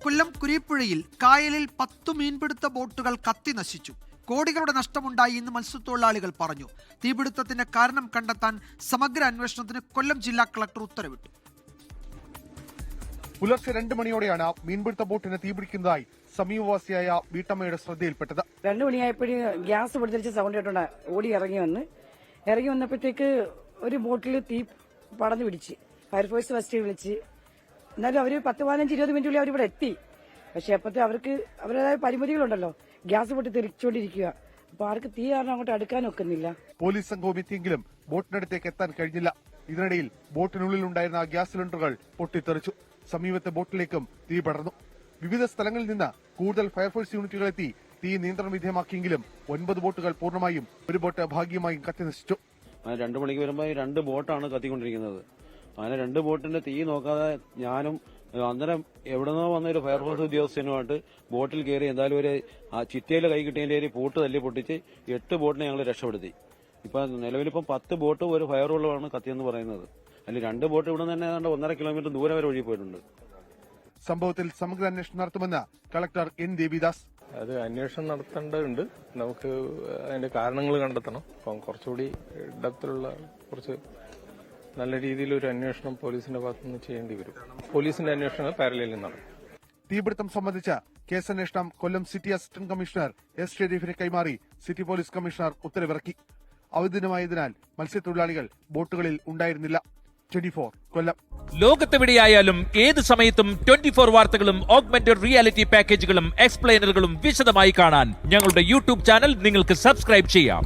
കൊല്ലം കുരീപ്പുഴയിൽ കായലിൽ 10 മീൻപിടുത്ത ബോട്ടുകൾ കത്തി നശിച്ചു. കോടികളുടെ നഷ്ടമുണ്ടായി എന്ന് മത്സ്യത്തൊഴിലാളികൾ പറഞ്ഞു. തീപിടുത്തത്തിന്റെ കാരണം കണ്ടെത്താൻ സമഗ്ര അന്വേഷണത്തിന് കൊല്ലം ജില്ലാ കളക്ടർ ഉത്തരവിട്ടു. പുലർച്ചെ 2 മണിയോടെയാണ് മീൻപിടുത്ത ബോട്ടിന് തീപിടിക്കുന്നതായി സമീപവാസിയായ വീട്ടമ്മയുടെ ശ്രദ്ധയിൽപ്പെട്ടത്. 2 മണിയായപ്പോഴും ഗ്യാസ് പൊട്ടിത്തെറിച്ച സൗണ്ട് കേട്ടോണ്ട് ഓടി ഇറങ്ങി വന്നപ്പോഴത്തേക്ക് ഒരു ബോട്ടിൽ തീ പടർന്നു പിടിച്ച് ഫയർഫോഴ്സ് ഫസ്റ്റ് വിളിച്ച്. എന്നാലും അവർ 10-15-20 മിനിറ്റുള്ളിൽ അവരിവിടെ എത്തി. പക്ഷെ അപ്പോഴത്തെ അവർക്ക് അവരുടേതായ പരിമിതികളുണ്ടല്ലോ. ഗ്യാസ് പൊട്ടി തെറിച്ചുകൊണ്ടിരിക്കുക. അപ്പൊ ആർക്ക് തീ കാരണം അങ്ങോട്ട് അടുക്കാൻ ഒക്കുന്നില്ല. പോലീസ് സംഘവും എത്തിയെങ്കിലും ബോട്ടിനടുത്തേക്ക് എത്താൻ കഴിഞ്ഞില്ല. ഇതിനിടയിൽ ബോട്ടിനുള്ളിലുണ്ടായിരുന്ന ഗ്യാസ് സിലിണ്ടറുകൾ പൊട്ടിത്തെറിച്ചു. സമീപത്തെ ബോട്ടിലേക്കും തീ പടർന്നു. വിവിധ സ്ഥലങ്ങളിൽ നിന്ന് കൂടുതൽ ഫയർഫോഴ്സ് യൂണിറ്റുകൾ എത്തി തീ നിയന്ത്രണ വിധേയമാക്കിയെങ്കിലും 9 ബോട്ടുകൾ പൂർണ്ണമായും, ഒരു ബോട്ട് ഭാഗികമായും കത്തിനശിച്ചു. 2 മണിക്ക് വരുമ്പോൾ 2 ബോട്ടാണ് കത്തിക്കൊണ്ടിരിക്കുന്നത്. അങ്ങനെ 2 ബോട്ടിന്റെ തീ നോക്കാതെ ഞാനും അന്നേരം എവിടുന്നോ വന്ന ഒരു ഫയർഫോഴ്സ് ഉദ്യോഗസ്ഥനുമായിട്ട് ബോട്ടിൽ കയറി എന്തായാലും ഒരു ചിറ്റയിൽ കൈ കിട്ടിയതിന്റെ പൂട്ട് തല്ലി പൊട്ടിച്ച് 8 ബോട്ടിനെ ഞങ്ങൾ രക്ഷപ്പെടുത്തി. ഇപ്പൊ നിലവിലിപ്പം 10 ബോട്ട് ഒരു ഫയറുള്ളതാണ് കത്തിയെന്ന് പറയുന്നത്. അതിൽ 2 ബോട്ട് ഇവിടെ തന്നെ 1.5 കിലോമീറ്റർ ദൂരം വരെ ഒഴുകി പോയിട്ടുണ്ട്. സംഭവത്തിൽ സമഗ്ര അന്വേഷണം നടത്തുമെന്ന് കളക്ടർ എൻ ദേവിദാസ്. അത് അന്വേഷണം നടത്തേണ്ടതുണ്ട്. നമുക്ക് അതിന്റെ കാരണങ്ങൾ കണ്ടെത്തണം. അപ്പം കുറച്ചുകൂടി ഡെപ്തിലുള്ള കുറച്ച് നല്ല രീതിയിൽ ഒരു അന്വേഷണം പോലീസിന്റെ ഭാഗത്തുനിന്ന് ചെയ്യേണ്ടി വരും. പോലീസിന്റെ അന്വേഷണം പാരലലിൽ നടക്കും. തീപിടുത്തം സംബന്ധിച്ച കേസന്വേഷണം കൊല്ലം സിറ്റി അസിസ്റ്റന്റ് കമ്മീഷണർ എസ് ഷെരീഫിനെ കൈമാറി സിറ്റി പോലീസ് കമ്മീഷണർ ഉത്തരവിറക്കി. അവധി ദിനമായതിനാൽ മത്സ്യത്തൊഴിലാളികൾ ബോട്ടുകളിൽ ഉണ്ടായിരുന്നില്ല. 24 കൊല്ലം. ലോകത്തെവിടെയായാലും ഏത് സമയത്തും 24 വാർത്തകളും ഓഗ്മെന്റഡ് റിയാലിറ്റി പാക്കേജുകളും എക്സ്പ്ലെയിനറുകളും വിശദമായി കാണാൻ ഞങ്ങളുടെ യൂട്യൂബ് ചാനൽ നിങ്ങൾക്ക് സബ്സ്ക്രൈബ് ചെയ്യാം.